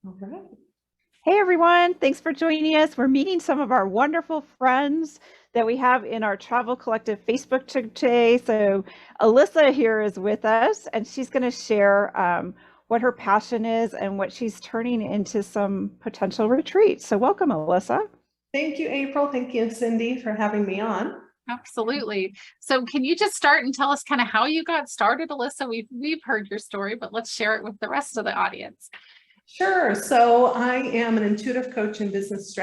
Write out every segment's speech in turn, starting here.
All right. Hey everyone, thanks for joining us. We're meeting some of our wonderful friends that we have in our Travel Collective Facebook today. So Alyssa here is with us and she's going to share what her passion is and what she's turning into some potential retreats. So welcome, Alyssa. Thank you, April. Thank you, Cindy, for having me on. Absolutely. So can you just start and tell us kind of how you got started, Alyssa? We've heard your story, but let's share it with the rest of the audience. Sure. So I am an intuitive coach and business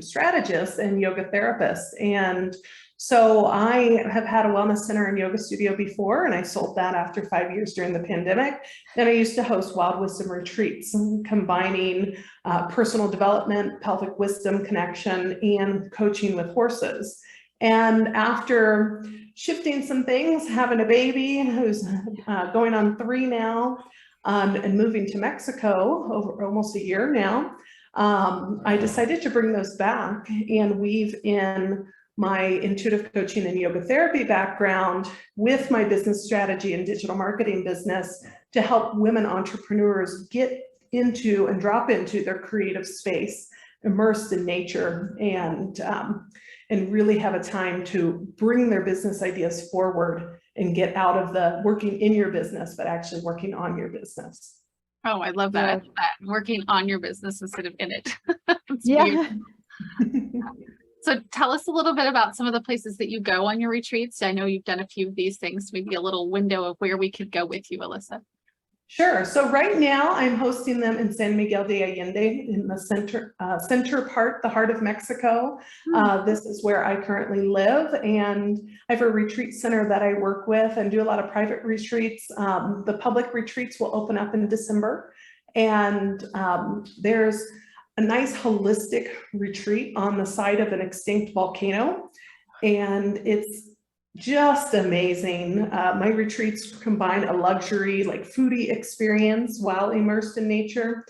strategist and yoga therapist. And so I have had a wellness center and yoga studio before, and I sold that after 5 years during the pandemic. Then I used to host Wild Wisdom retreats, combining personal development, pelvic wisdom connection, and coaching with horses. And after shifting some things, having a baby who's going on 3 now, and moving to Mexico over almost a year now, I decided to bring those back and weave in my intuitive coaching and yoga therapy background with my business strategy and digital marketing business to help women entrepreneurs get into and drop into their creative space, immersed in nature, and really have a time to bring their business ideas forward and get out of the working in your business, but actually working on your business. Oh, I love that. I love that. Working on your business instead of in it. Yeah. So tell us a little bit about some of the places that you go on your retreats. I know you've done a few of these things, maybe a little window of where we could go with you, Alyssa. Sure. So right now I'm hosting them in San Miguel de Allende in the center part, the heart of Mexico. This is where I currently live, and I have a retreat center that I work with and do a lot of private retreats. The public retreats will open up in December, and there's a nice holistic retreat on the side of an extinct volcano, and it's just amazing. My retreats combine a luxury, like foodie experience while immersed in nature,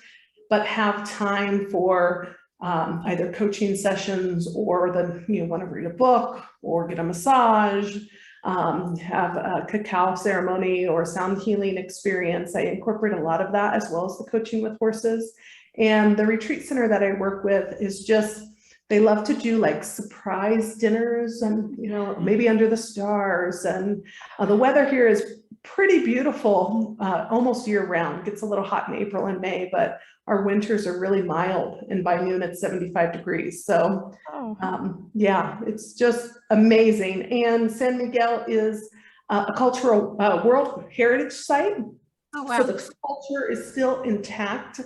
but have time for either coaching sessions or want to read a book or get a massage, have a cacao ceremony or sound healing experience. I incorporate a lot of that as well as the coaching with horses. And the retreat center that I work with is just, they love to do like surprise dinners and, maybe under the stars. And the weather here is pretty beautiful almost year round. It gets a little hot in April and May, but our winters are really mild. And by noon, it's 75 degrees. So yeah, it's just amazing. And San Miguel is a cultural World Heritage Site. Oh, wow. So the culture is still intact.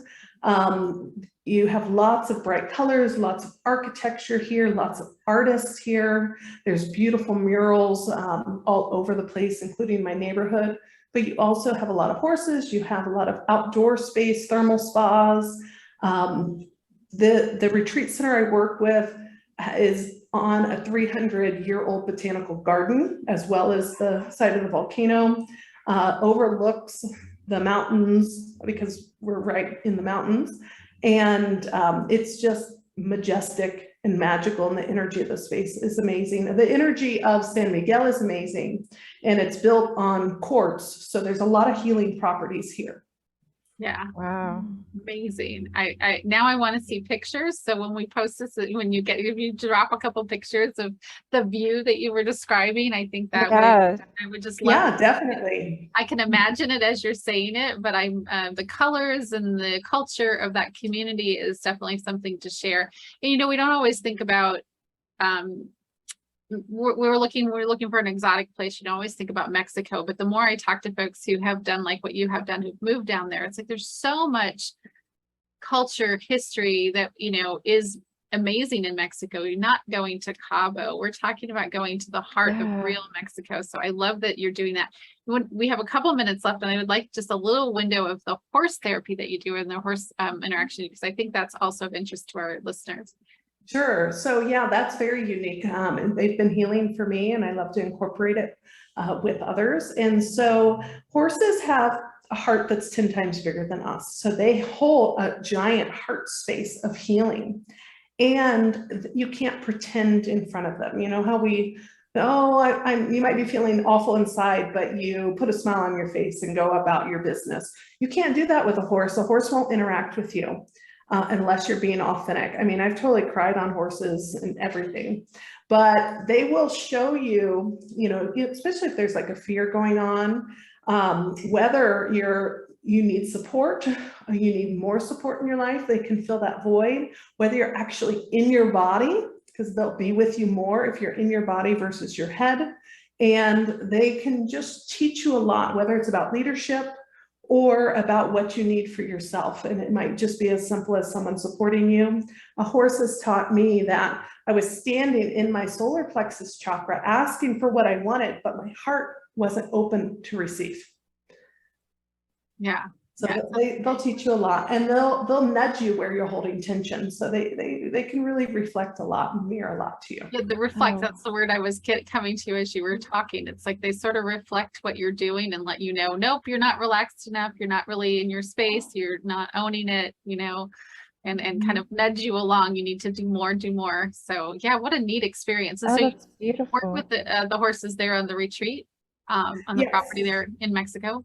You have lots of bright colors, lots of architecture here, lots of artists here. There's beautiful murals all over the place, including my neighborhood. But you also have a lot of horses. You have a lot of outdoor space, thermal spas. The retreat center I work with is on a 300-year-old botanical garden, as well as the site of the volcano. Overlooks the mountains because we're right in the mountains. And it's just majestic and magical, and the energy of the space is amazing. The energy of San Miguel is amazing, and it's built on quartz, so there's a lot of healing properties here. Yeah. Wow. Amazing. I now I want to see pictures. So when we post this, if you drop a couple pictures of the view that you were describing, I think that I would just love. Yeah, definitely. I can imagine it as you're saying it, but I'm the colors and the culture of that community is definitely something to share. And we don't always think about we're looking for an exotic place. You don't always think about Mexico, but the more I talk to folks who have done like what you have done, who've moved down there, it's like there's so much culture, history that is amazing in Mexico. You're not going to Cabo. We're talking about going to the heart of real Mexico. So I love that you're doing that. We have a couple minutes left, and I would like just a little window of the horse therapy that you do and the horse interaction, because I think that's also of interest to our listeners. Sure. So yeah, that's very unique. And they've been healing for me, and I love to incorporate it with others. And so horses have a heart that's 10 times bigger than us. So they hold a giant heart space of healing, and you can't pretend in front of them. You know how we Oh, you might be feeling awful inside, but you put a smile on your face and go about your business. You can't do that with a horse. A horse won't interact with you unless you're being authentic. I mean, I've totally cried on horses and everything, but they will show you, especially if there's like a fear going on, whether you need support, or you need more support in your life, they can fill that void, whether you're actually in your body, because they'll be with you more if you're in your body versus your head. And they can just teach you a lot, whether it's about leadership or about what you need for yourself. And it might just be as simple as someone supporting you. A horse has taught me that I was standing in my solar plexus chakra asking for what I wanted, but my heart wasn't open to receive. Yeah. So yeah. they'll teach you a lot, and they'll nudge you where you're holding tension. So they can really reflect a lot and mirror a lot to you. Yeah, the reflect, Oh. that's the word I was coming to as you were talking. It's like they sort of reflect what you're doing and let you know, nope, you're not relaxed enough. You're not really in your space. You're not owning it, and kind of nudge you along. You need to do more, do more. So yeah, what a neat experience. And Oh, so you that's beautiful. work with the horses there on the retreat, on the Yes. property there in Mexico.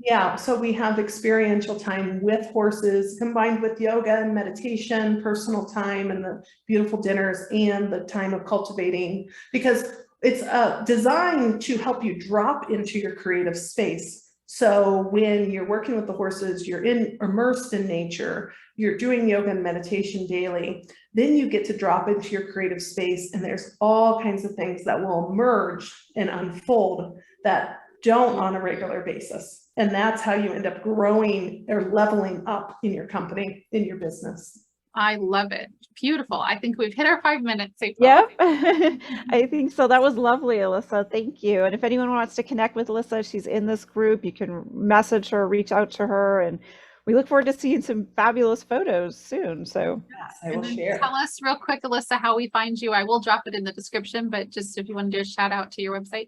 Yeah, so we have experiential time with horses combined with yoga and meditation, personal time, and the beautiful dinners and the time of cultivating, because it's designed to help you drop into your creative space. So when you're working with the horses, you're immersed in nature, you're doing yoga and meditation daily, then you get to drop into your creative space, and there's all kinds of things that will emerge and unfold that don't on a regular basis. And that's how you end up growing or leveling up in your company, in your business. I love it. Beautiful. I think we've hit our 5 minutes. Yep. I think so. That was lovely, Alyssa. Thank you. And if anyone wants to connect with Alyssa, she's in this group. You can message her, reach out to her, and we look forward to seeing some fabulous photos soon. So Yes, I And will then share. tell us real quick, Alyssa, how we find you. I will drop it in the description, but just if you want to do a shout out to your website.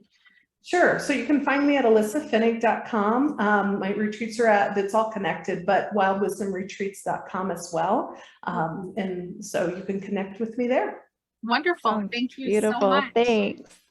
Sure. So you can find me at alyssafinnig.com. My retreats are it's all connected, but wildwisdomretreats.com as well. And so you can connect with me there. Wonderful. sounds Thank you beautiful. so much. Thanks.